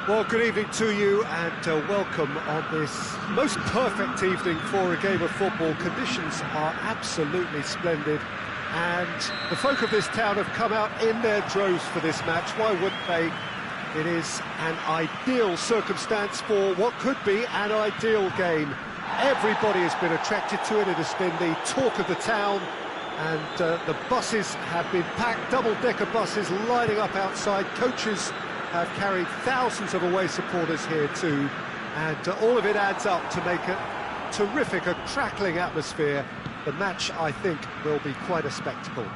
Well, good evening to you and welcome on this most perfect evening for a game of football. Conditions are absolutely splendid and the folk of this town have come out in their droves for this match. Why wouldn't they? It is an ideal circumstance for what could be an ideal game. Everybody has been attracted to it. It has been the talk of the town, and the buses have been packed, double-decker buses lining up outside. Coaches have carried thousands of away supporters here too, and all of it adds up to make a terrific, a crackling atmosphere. The match, I think, will be quite a spectacle.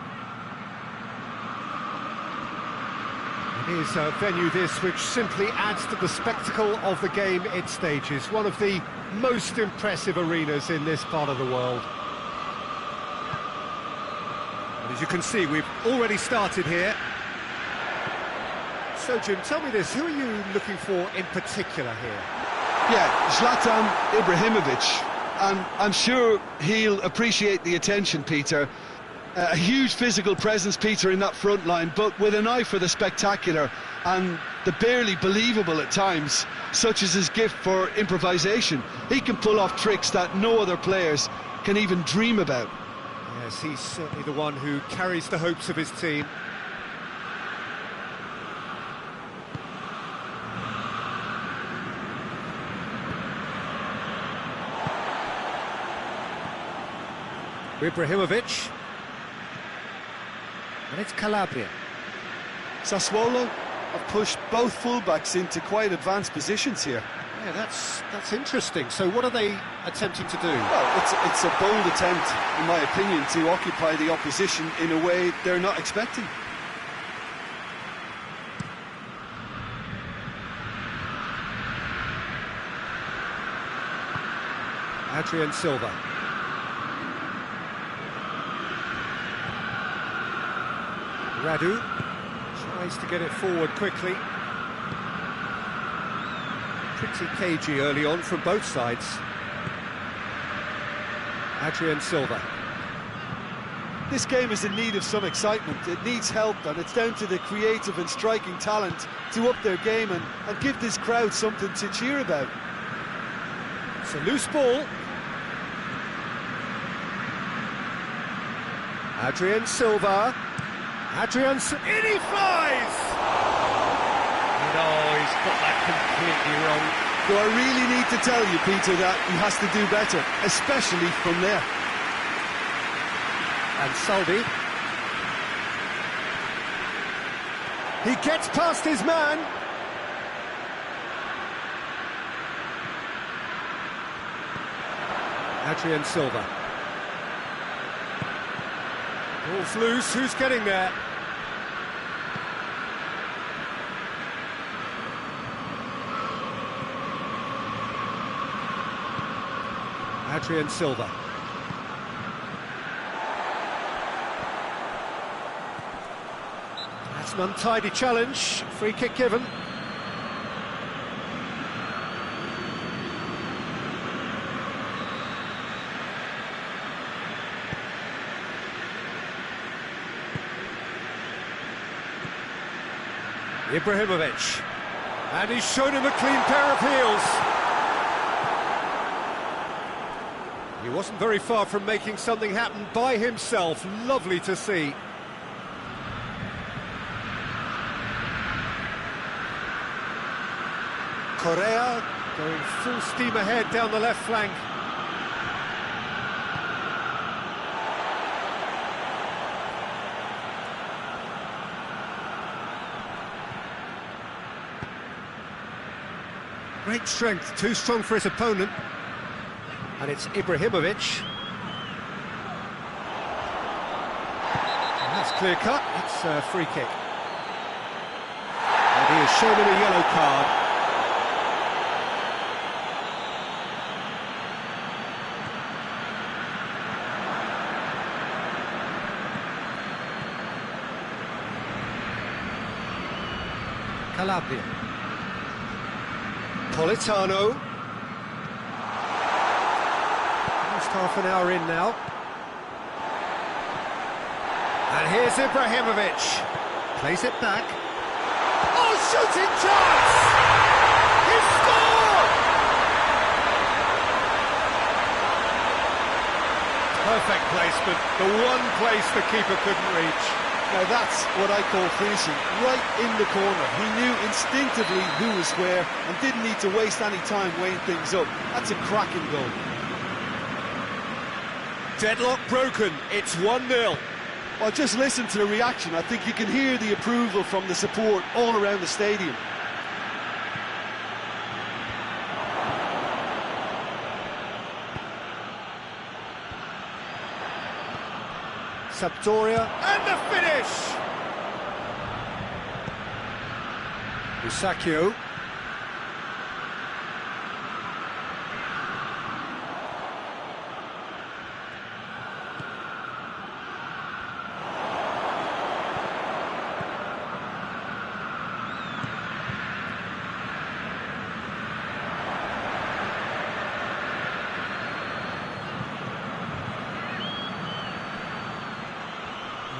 It is a venue this which simply adds to the spectacle of the game it stages. One of the most impressive arenas in this part of the world. And as you can see, we've already started here. So, Jim, tell me this, who are you looking for in particular here? Yeah, Zlatan Ibrahimovic, and I'm sure he'll appreciate the attention, Peter. A huge physical presence, Peter, in that front line, but with an eye for the spectacular and the barely believable at times, such as his gift for improvisation. He can pull off tricks that no other players can even dream about. Yes, he's certainly the one who carries the hopes of his team. Ibrahimovic. And it's Calabria. Sassuolo have pushed both fullbacks into quite advanced positions here. Yeah, that's interesting. So what are they attempting to do? Well, it's a bold attempt, in my opinion, to occupy the opposition in a way they're not expecting. Adrien Silva. Radu tries to get it forward quickly. Pretty cagey early on from both sides. Adrien Silva. This game is in need of some excitement. It needs help, and it's down to the creative and striking talent to up their game and give this crowd something to cheer about. It's a loose ball. Adrien Silva. In he flies! No, he's got that completely wrong. Do I really need to tell you, Peter, that he has to do better, especially from there? And Saldi. He gets past his man. Adrien Silva. Ball's loose, who's getting there? Adrien Silva. That's an untidy challenge, free kick given. Ibrahimovic, and he's shown him a clean pair of heels. He wasn't very far from making something happen by himself. Lovely to see. Correa going full steam ahead down the left flank. Great strength, too strong for his opponent. And it's Ibrahimovic. And that's clear cut, it's a free kick. And he has shown him a yellow card. Calabria. Politano. Almost half an hour in now. And here's Ibrahimovic. Plays it back. Oh, shooting chance! score! Perfect placement, the one place the keeper couldn't reach. Now that's what I call finishing, right in the corner. He knew instinctively who was where and didn't need to waste any time weighing things up. That's a cracking goal. Deadlock broken, it's 1-0. Well, just listen to the reaction. I think you can hear the approval from the support all around the stadium. Sampdoria, and the finish! Musacchio.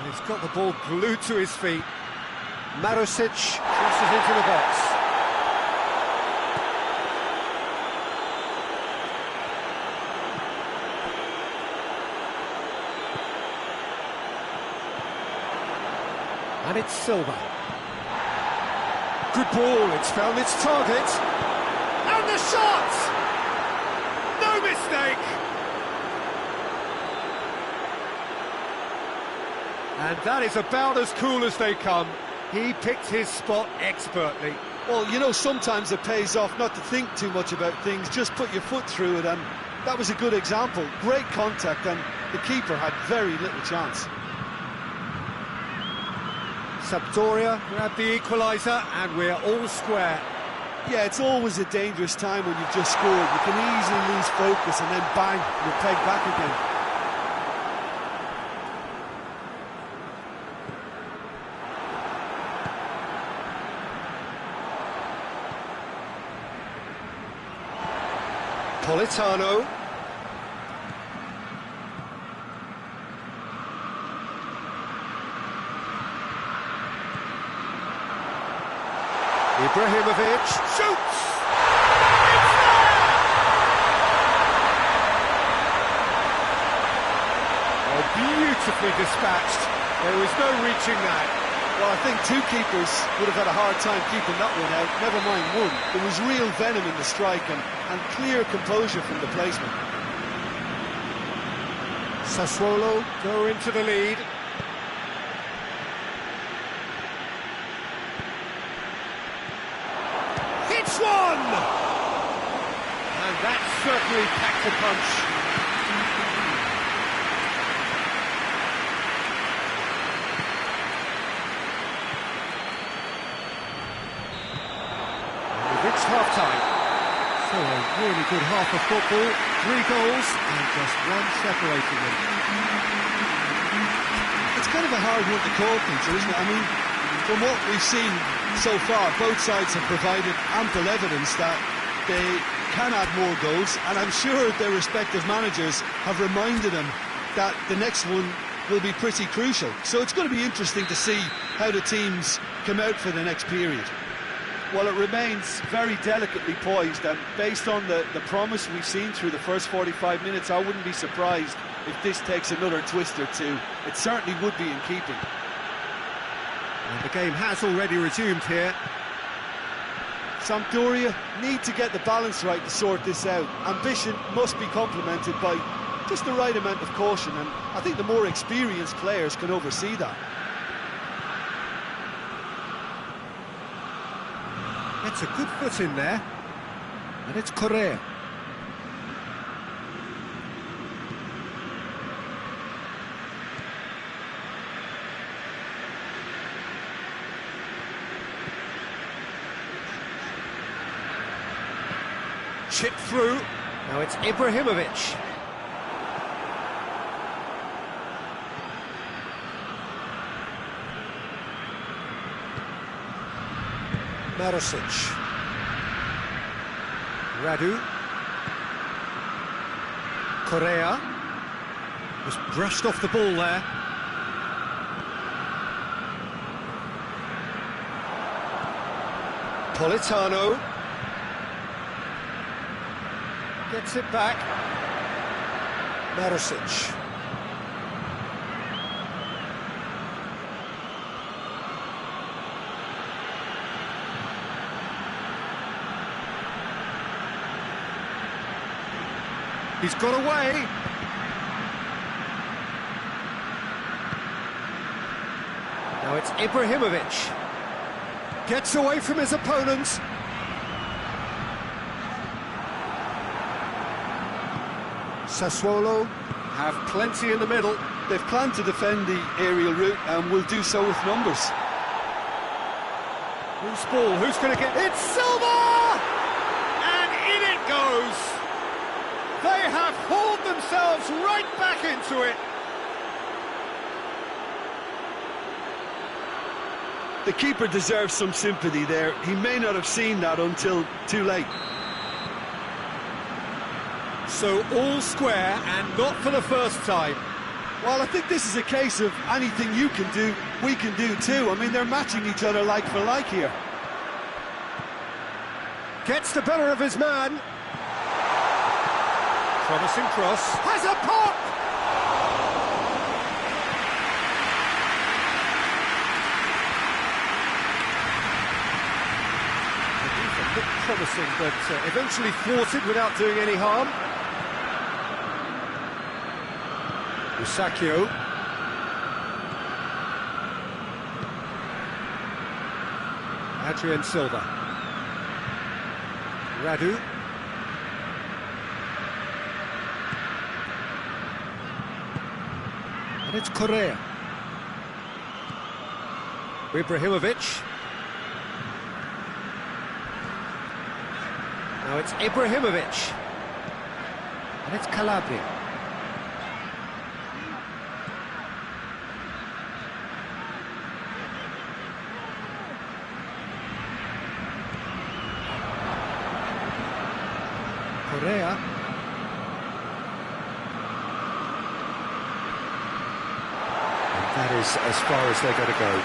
He's got the ball glued to his feet. Marusic crosses into the box. And it's Silva. Good ball, it's found its target. And the shot! No mistake! And that is about as cool as they come. He picked his spot expertly. Well, you know, sometimes it pays off not to think too much about things, just put your foot through it, and that was a good example. Great contact, and the keeper had very little chance. Sampdoria grabbed the equaliser, and we're all square. Yeah, it's always a dangerous time when you've just scored. You can easily lose focus, and then bang, you're pegged back again. Politano. Ibrahimovic shoots! It's there! Oh, beautifully dispatched. There was no reaching that. Well, I think two keepers would have had a hard time keeping that one out, never mind one. There was real venom in the strike and clear composure from the placement. Sassuolo go into the lead. Hits one! And that certainly packed a punch. Half-time. So a really good half of football, 3 goals and just one separating them. It's kind of a hard one to call, Peter, isn't it? I mean, from what we've seen so far, both sides have provided ample evidence that they can add more goals, and I'm sure their respective managers have reminded them that the next one will be pretty crucial. So it's going to be interesting to see how the teams come out for the next period. Well, it remains very delicately poised, and based on the promise we've seen through the first 45 minutes, I wouldn't be surprised if this takes another twist or two. It certainly would be in keeping. And the game has already resumed here. Sampdoria need to get the balance right to sort this out. Ambition must be complemented by just the right amount of caution, and I think the more experienced players can oversee that. Gets a good foot in there, and it's Correa. Chip through, now it's Ibrahimovic. Marusic. Radu. Correa. Was brushed off the ball there. Politano. Gets it back. Marosic. He's got away. Now it's Ibrahimovic. Gets away from his opponents. Sassuolo have plenty in the middle. They've planned to defend the aerial route and will do so with numbers. Loose ball, who's going to get... It's Silva! And in it goes! They have hauled themselves right back into it. The keeper deserves some sympathy there. He may not have seen that until too late. So all square and not for the first time. Well, I think this is a case of anything you can do, we can do too. I mean, they're matching each other like for like here. Gets the better of his man. Promising cross. Has a pop! A bit promising, but eventually thwarted without doing any harm. Usakio. Adrien Silva. Radu. And it's Correa. Ibrahimovic. Now it's Ibrahimovic. And it's Calabria. Correa. And that is as far as they're going to go.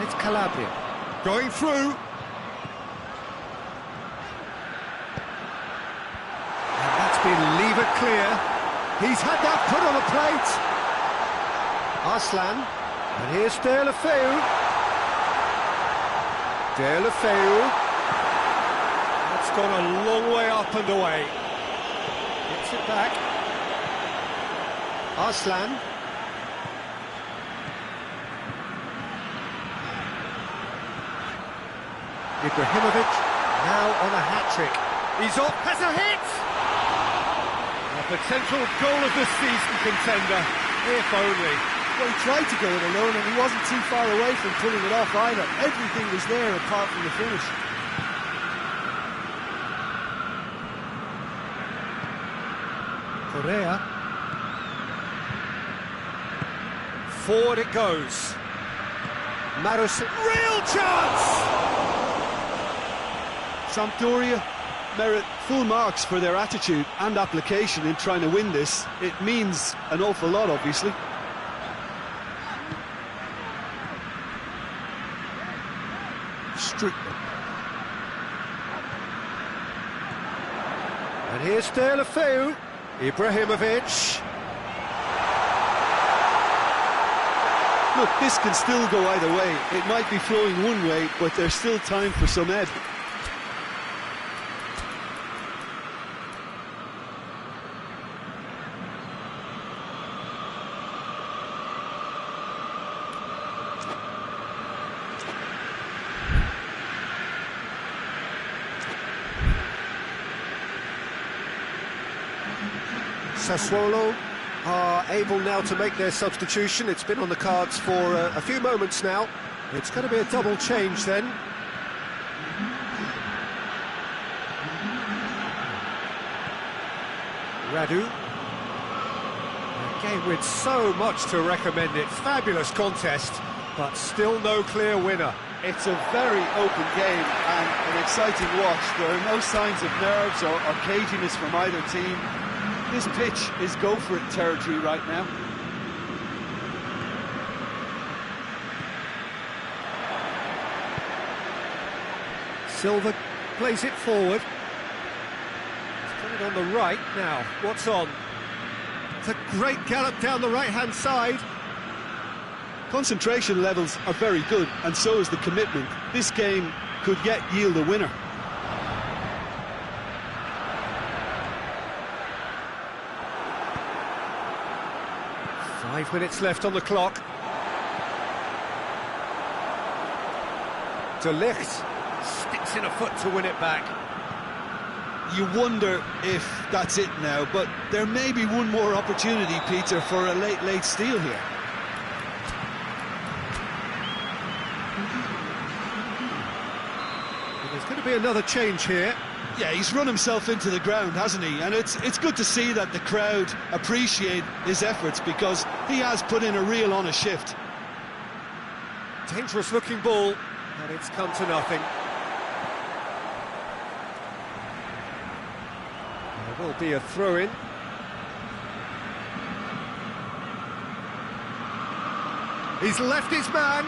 It's Calabria. Going through. And that's been lever clear. He's had that put on a plate. Arslan. And here's Deulofeu. Deulofeu. That's gone a long way up and away. Gets it back. Arslan. Ibrahimovic now on a hat-trick. He's off, has a hit! A potential goal of the season contender, if only. Well, he tried to go it alone and he wasn't too far away from pulling it off either. Everything was there apart from the finish. Correa. Forward it goes. Marosic, real chance! Sampdoria merit full marks for their attitude and application in trying to win this. It means an awful lot, obviously. Strickland. And here's Deulofeu. Ibrahimovic. Look, this can still go either way. It might be flowing one way, but there's still time for some ebb. Sassuolo are able now to make their substitution. It's been on the cards for a few moments now. It's going to be a double change then. Radu. A game with so much to recommend it. Fabulous contest, but still no clear winner. It's a very open game and an exciting watch. There are no signs of nerves or caginess from either team. This pitch is go-for-it territory right now. Silva plays it forward. He's coming on the right now. What's on? It's a great gallop down the right-hand side. Concentration levels are very good, and so is the commitment. This game could yet yield a winner. Five minutes left on the clock. De Ligt sticks in a foot to win it back. You wonder if that's it now, but there may be one more opportunity, Peter, for a late steal here. And there's going to be another change here. Yeah, he's run himself into the ground, hasn't he? And it's good to see that the crowd appreciate his efforts, because he has put in a real honest shift. Dangerous looking ball, and it's come to nothing. There will be a throw-in. He's left his man.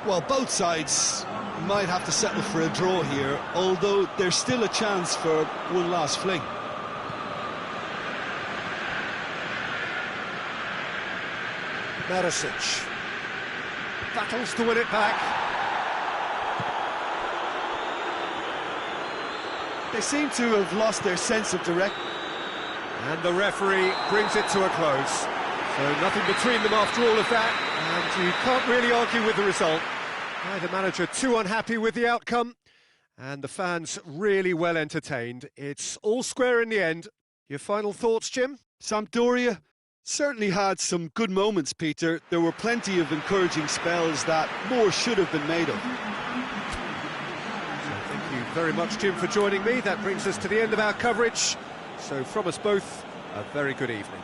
Well, both sides might have to settle for a draw here, although there's still a chance for one last fling. Maricic battles to win it back. They seem to have lost their sense of direction. And the referee brings it to a close. So nothing between them after all of that, and you can't really argue with the result. Neither manager too unhappy with the outcome, and the fans really well entertained. It's all square in the end. Your final thoughts, Jim? Sampdoria certainly had some good moments, Peter. There were plenty of encouraging spells that more should have been made of. So thank you very much, Jim, for joining me. That brings us to the end of our coverage. So from us both, a very good evening.